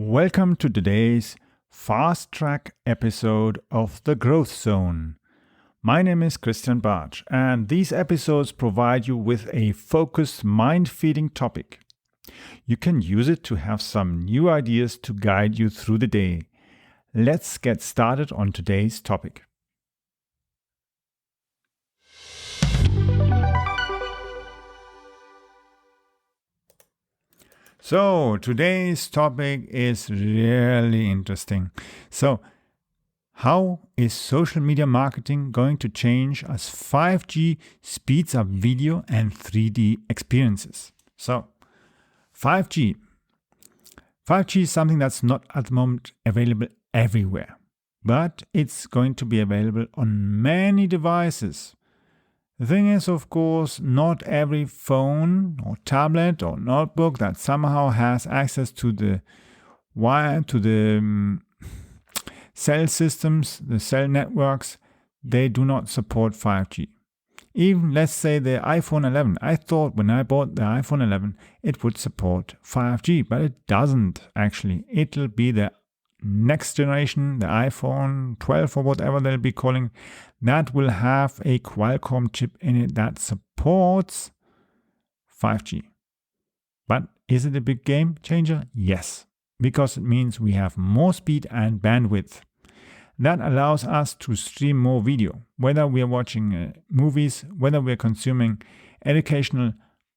Welcome to today's fast track episode of The Growth Zone. My name is Christian Bartsch, and these episodes provide you with a focused, mind-feeding topic. You can use it to have some new ideas to guide you through the day. Let's get started on today's topic. So, today's topic is really interesting. So, how is social media marketing going to change as 5G speeds up video and 3D experiences? So, 5G. 5G is something that's not at the moment available everywhere, but it's going to be available on many devices. The thing is, of course, not every phone or tablet or notebook that somehow has access to the wire, to the cell systems, the cell networks, they do not support 5G. Even, let's say, the iPhone 11. I thought when I bought the iPhone 11, it would support 5G, but it doesn't actually. It'll be the next generation, the iPhone 12 or whatever they'll be calling, that will have a Qualcomm chip in it that supports 5G. But is it a big game changer? Yes, because it means we have more speed and bandwidth. That allows us to stream more video, whether we are watching movies, whether we are consuming educational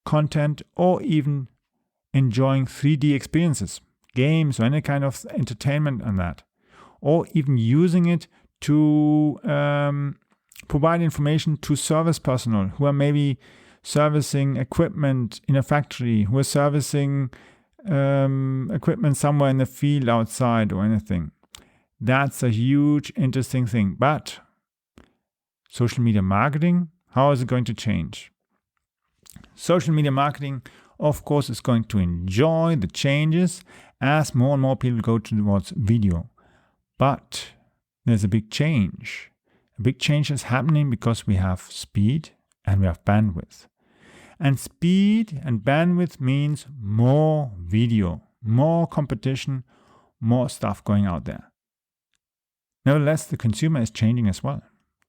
content, or even enjoying 3D experiences, games or any kind of entertainment on that, or even using it to provide information to service personnel who are maybe servicing equipment in a factory, who are servicing equipment somewhere in the field outside or anything. That's a huge, interesting thing. But social media marketing, how is it going to change? Social media marketing, of course, is going to enjoy the changes as more and more people go towards video. But there's a big change. A big change is happening because we have speed and we have bandwidth. And speed and bandwidth means more video, more competition, more stuff going out there. Nevertheless, the consumer is changing as well.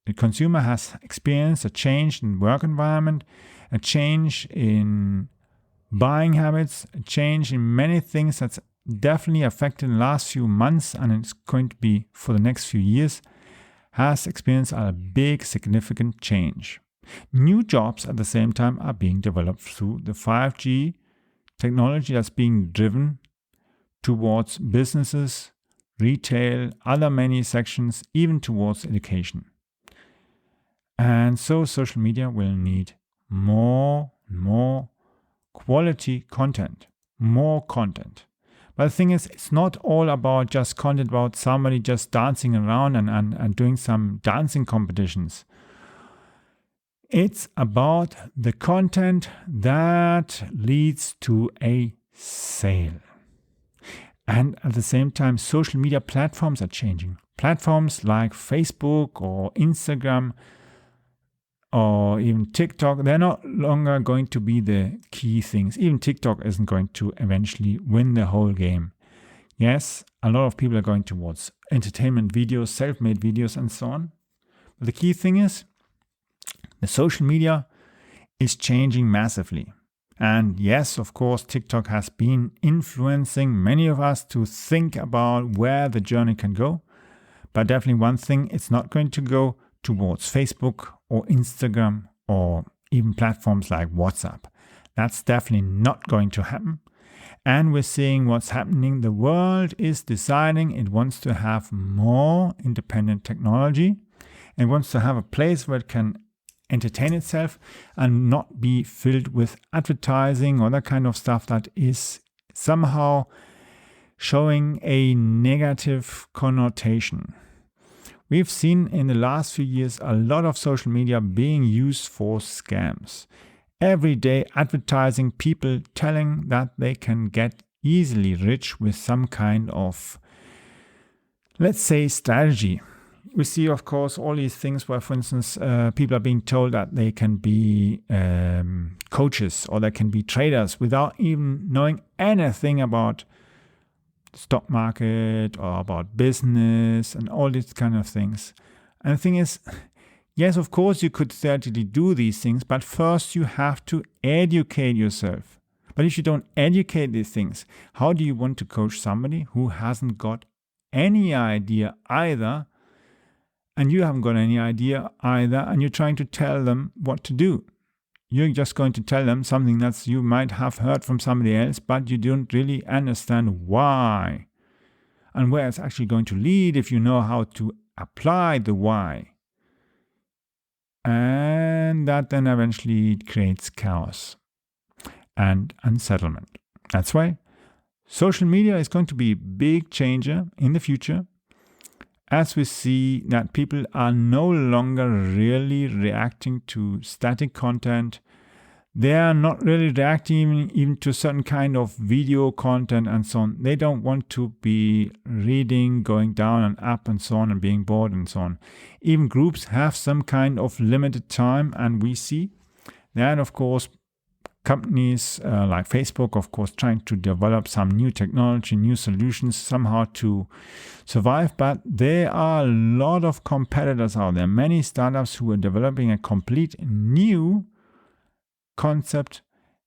The consumer has experienced a change in work environment, a change in buying habits, a change in many things that's definitely affected in the last few months, and it's going to be for the next few years, has experienced a big, significant change. New jobs at the same time are being developed through the 5G technology that's being driven towards businesses, retail, other many sections, even towards education. And so social media will need more and more quality content, more content. But the thing is, it's not all about just content about somebody just dancing around and doing some dancing competitions. It's about the content that leads to a sale. And at the same time, social media platforms are changing. Platforms like Facebook or Instagram or even TikTok, they're no longer going to be the key things. Even TikTok isn't going to eventually win the whole game. Yes, a lot of people are going towards entertainment videos, self-made videos, and so on. But the key thing is, the social media is changing massively. And yes, of course, TikTok has been influencing many of us to think about where the journey can go. But definitely one thing, it's not going to go towards Facebook or Instagram or even platforms like WhatsApp. That's definitely not going to happen. And we're seeing what's happening. The world is deciding it wants to have more independent technology and wants to have a place where it can entertain itself and not be filled with advertising or that kind of stuff that is somehow showing a negative connotation. We've seen in the last few years a lot of social media being used for scams. Every day advertising, people telling that they can get easily rich with some kind of, let's say, strategy. We see, of course, all these things where, for instance, people are being told that they can be coaches or they can be traders without even knowing anything about stock market or about business and all these kind of things. And the thing is, yes, of course, you could theoretically do these things, but first you have to educate yourself. But if you don't educate these things, how do you want to coach somebody who hasn't got any idea either, and you haven't got any idea either, and you're trying to tell them what to do? You're just going to tell them something that you might have heard from somebody else, but you don't really understand why and where it's actually going to lead if you know how to apply the why. And that then eventually creates chaos and unsettlement. That's why social media is going to be a big changer in the future, as we see that people are no longer really reacting to static content. They are not really reacting even to certain kind of video content and so on. They don't want to be reading, going down and up and so on, and being bored and so on. Even groups have some kind of limited time, and we see that, of course, companies like Facebook, of course, trying to develop some new technology, new solutions somehow to survive. But there are a lot of competitors out there, many startups who are developing a complete new concept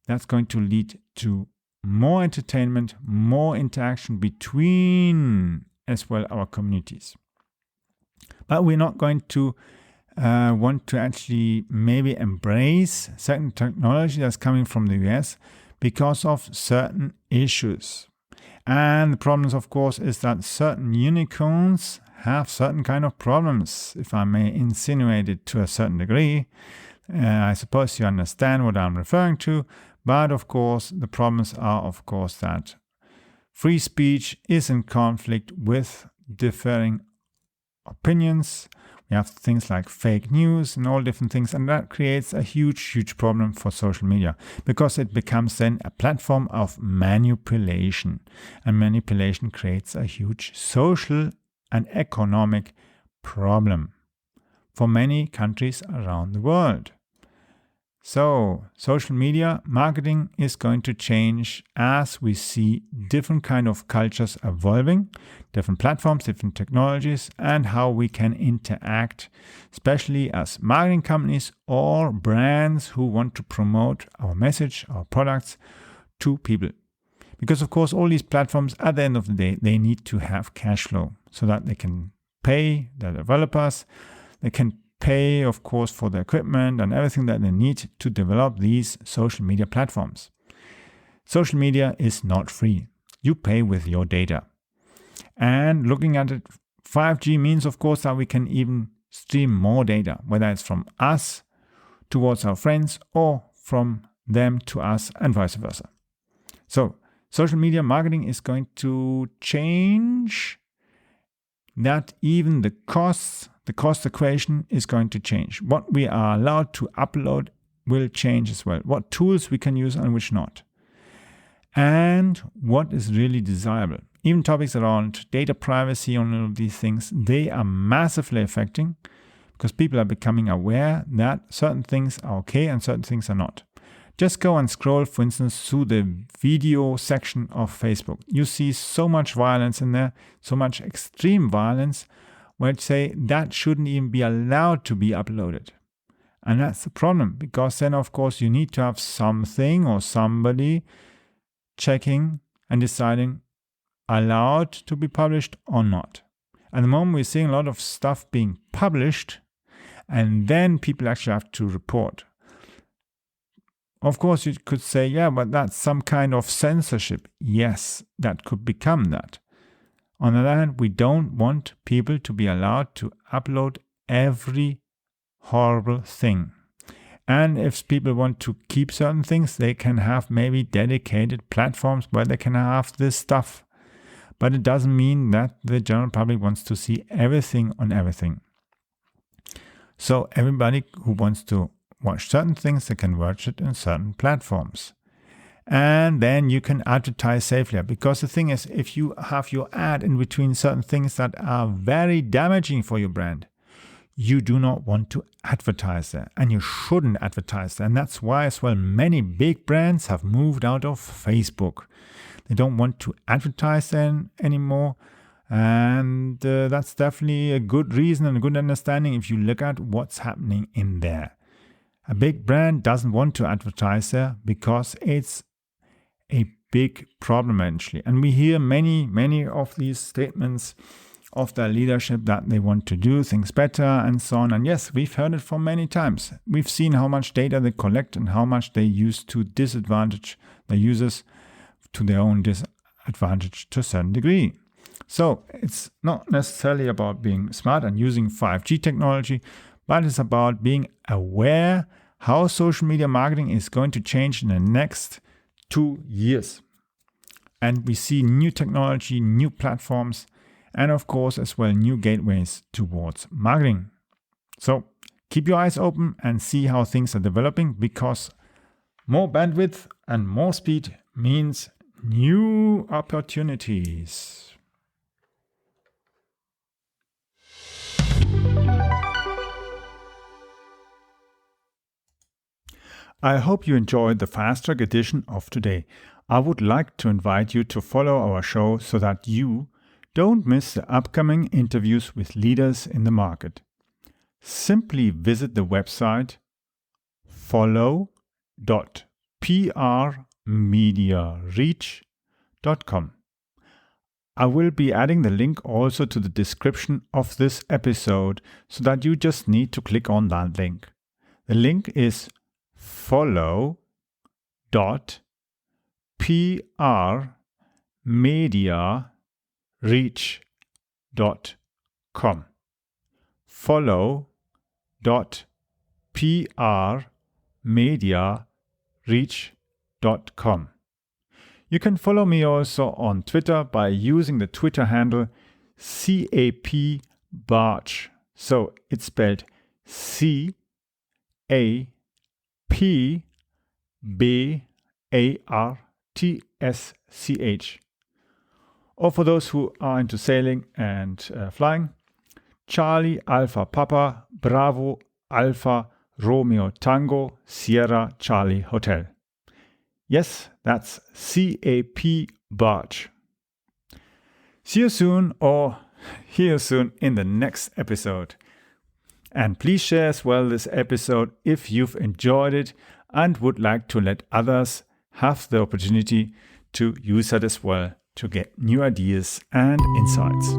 that's going to lead to more entertainment, more interaction between as well our communities. But we're not going to want to actually maybe embrace certain technology that's coming from the US because of certain issues. And the problems, of course, is that certain unicorns have certain kind of problems, if I may insinuate it to a certain degree. I suppose you understand what I'm referring to, but of course the problems are, of course, that free speech is in conflict with differing opinions. We have things like fake news and all different things, and that creates a huge problem for social media, because it becomes then a platform of manipulation, and manipulation creates a huge social and economic problem for many countries around the world. So, social media marketing is going to change as we see different kind of cultures evolving, different platforms, different technologies, and how we can interact, especially as marketing companies or brands who want to promote our message, our products to people. Because, of course, all these platforms, at the end of the day, they need to have cash flow so that they can pay the developers, they can pay, of course, for the equipment and everything that they need to develop these social media platforms. Social media is not free. You pay with your data. And looking at it, 5G means, of course, that we can even stream more data, whether it's from us towards our friends or from them to us and vice versa. So, social media marketing is going to change that. Even the cost equation is going to change. What we are allowed to upload will change as well. What tools we can use and which not. And what is really desirable. Even topics around data privacy and all of these things, they are massively affecting, because people are becoming aware that certain things are okay and certain things are not. Just go and scroll, for instance, through the video section of Facebook. You see so much violence in there, so much extreme violence, where I'd say that shouldn't even be allowed to be uploaded. And that's the problem, because then, of course, you need to have something or somebody checking and deciding allowed to be published or not. At the moment, we're seeing a lot of stuff being published, and then people actually have to report. Of course, you could say, yeah, but that's some kind of censorship. Yes, that could become that. On the other hand, we don't want people to be allowed to upload every horrible thing. And if people want to keep certain things, they can have maybe dedicated platforms where they can have this stuff. But it doesn't mean that the general public wants to see everything on everything. So everybody who wants to watch certain things, they can watch it in certain platforms. And then you can advertise safely. Because the thing is, if you have your ad in between certain things that are very damaging for your brand, you do not want to advertise there, and you shouldn't advertise there. And that's why as well many big brands have moved out of Facebook. They don't want to advertise there anymore. And that's definitely a good reason and a good understanding if you look at what's happening in there. A big brand doesn't want to advertise there because it's a big problem actually. And we hear many of these statements of their leadership that they want to do things better and so on. And yes, we've heard it for many times. We've seen how much data they collect and how much they use to disadvantage their users to their own disadvantage to a certain degree. So it's not necessarily about being smart and using 5G technology, but it's about being aware how social media marketing is going to change in the next 2 years. And we see new technology, new platforms, and of course as well new gateways towards marketing. So keep your eyes open and see how things are developing, because more bandwidth and more speed means new opportunities. I hope you enjoyed the fast track edition of today. I would like to invite you to follow our show so that you don't miss the upcoming interviews with leaders in the market. Simply visit the website follow.prmediareach.com. I will be adding the link also to the description of this episode so that you just need to click on that link. The link is follow.prmediareach.com. follow.prmediareach.com. You can follow me also on Twitter by using the Twitter handle CAPBartsch. So it's spelled CAPBARTSCH. Or for those who are into sailing and flying, Charlie Alpha Papa Bravo Alpha Romeo Tango Sierra Charlie Hotel. Yes, that's CAPBartsch. See you soon or hear you soon in the next episode. And please share as well this episode if you've enjoyed it and would like to let others have the opportunity to use it as well to get new ideas and insights.